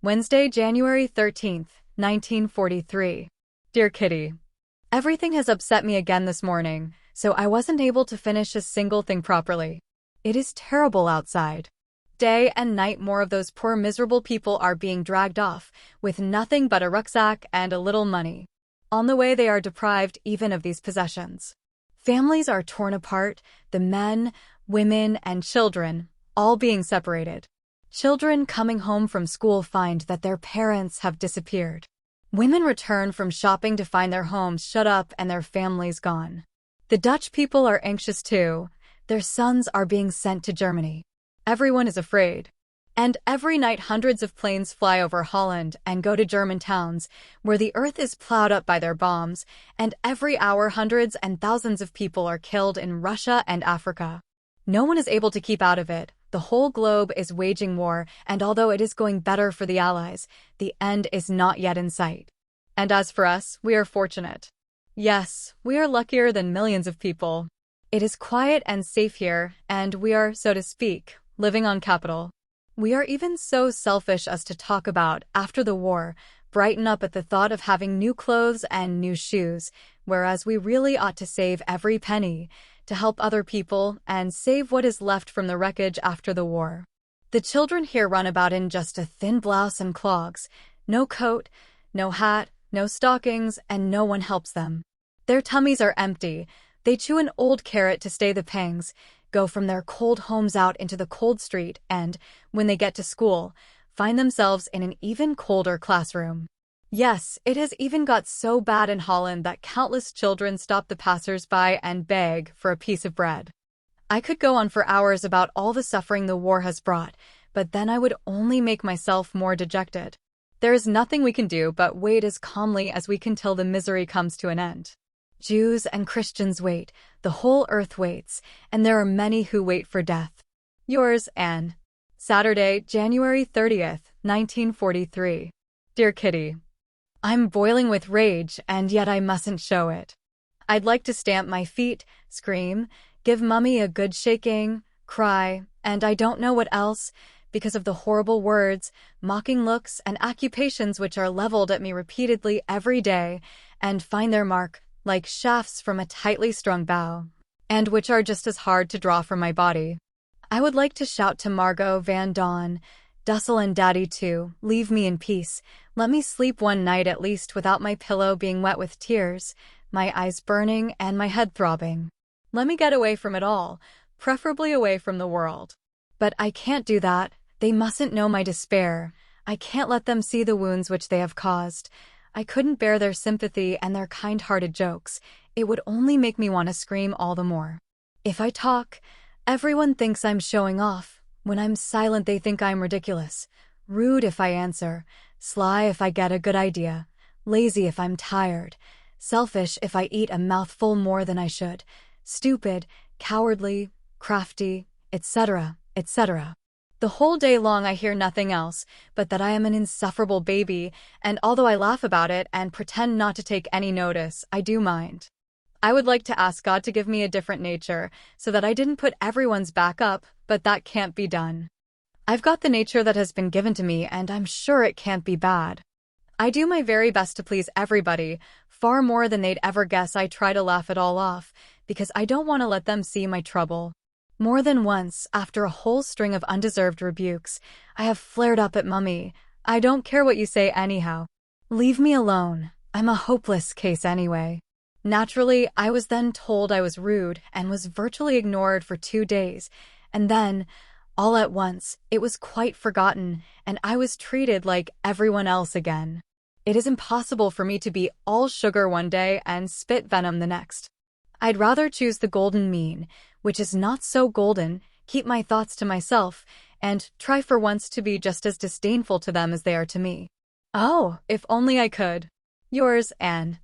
Wednesday, January 13th, 1943. Dear Kitty, everything has upset me again this morning, so I wasn't able to finish a single thing properly. It is terrible outside. Day and night more of those poor miserable people are being dragged off, with nothing but a rucksack and a little money. On the way they are deprived even of these possessions. Families are torn apart, the men, women, and children, all being separated. Children coming home from school find that their parents have disappeared. Women return from shopping to find their homes shut up and their families gone. The Dutch people are anxious too. Their sons are being sent to Germany. Everyone is afraid. And every night hundreds of planes fly over Holland and go to German towns, where the earth is plowed up by their bombs, and every hour hundreds and thousands of people are killed in Russia and Africa. No one is able to keep out of it. The whole globe is waging war, and although it is going better for the Allies, the end is not yet in sight. And as for us, we are fortunate. Yes, we are luckier than millions of people. It is quiet and safe here, and we are, so to speak, living on capital. We are even so selfish as to talk about, after the war, brighten up at the thought of having new clothes and new shoes, whereas we really ought to save every penny, to help other people, and save what is left from the wreckage after the war. The children here run about in just a thin blouse and clogs, no coat, no hat, no stockings, and no one helps them. Their tummies are empty, they chew an old carrot to stay the pangs, go from their cold homes out into the cold street, and, when they get to school, find themselves in an even colder classroom. Yes, it has even got so bad in Holland that countless children stop the passers-by and beg for a piece of bread. I could go on for hours about all the suffering the war has brought, but then I would only make myself more dejected. There is nothing we can do but wait as calmly as we can till the misery comes to an end. Jews and Christians wait, the whole earth waits, and there are many who wait for death. Yours, Anne. Saturday, January 30th, 1943. Dear Kitty, I'm boiling with rage, and yet I mustn't show it. I'd like to stamp my feet, scream, give Mummy a good shaking, cry, and I don't know what else, because of the horrible words, mocking looks, and accusations which are leveled at me repeatedly every day, and find their mark, like shafts from a tightly strung bow, and which are just as hard to draw from my body. I would like to shout to Margot Van Dawn, Dussel and Daddy too, leave me in peace, let me sleep one night at least without my pillow being wet with tears, my eyes burning and my head throbbing. Let me get away from it all, preferably away from the world. But I can't do that, they mustn't know my despair, I can't let them see the wounds which they have caused. I couldn't bear their sympathy and their kind-hearted jokes, it would only make me want to scream all the more. If I talk, everyone thinks I'm showing off. When I'm silent they think I'm ridiculous, rude if I answer, sly if I get a good idea, lazy if I'm tired, selfish if I eat a mouthful more than I should, stupid, cowardly, crafty, etc., etc. The whole day long I hear nothing else but that I am an insufferable baby, and although I laugh about it and pretend not to take any notice, I do mind. I would like to ask God to give me a different nature, so that I didn't put everyone's back up, but that can't be done. I've got the nature that has been given to me, and I'm sure it can't be bad. I do my very best to please everybody, far more than they'd ever guess. I try to laugh it all off, because I don't want to let them see my trouble. More than once, after a whole string of undeserved rebukes, I have flared up at Mummy. I don't care what you say anyhow. Leave me alone. I'm a hopeless case anyway. Naturally, I was then told I was rude and was virtually ignored for 2 days, and then, all at once, it was quite forgotten, and I was treated like everyone else again. It is impossible for me to be all sugar one day and spit venom the next. I'd rather choose the golden mean, which is not so golden, keep my thoughts to myself, and try for once to be just as disdainful to them as they are to me. Oh, if only I could. Yours, Anne.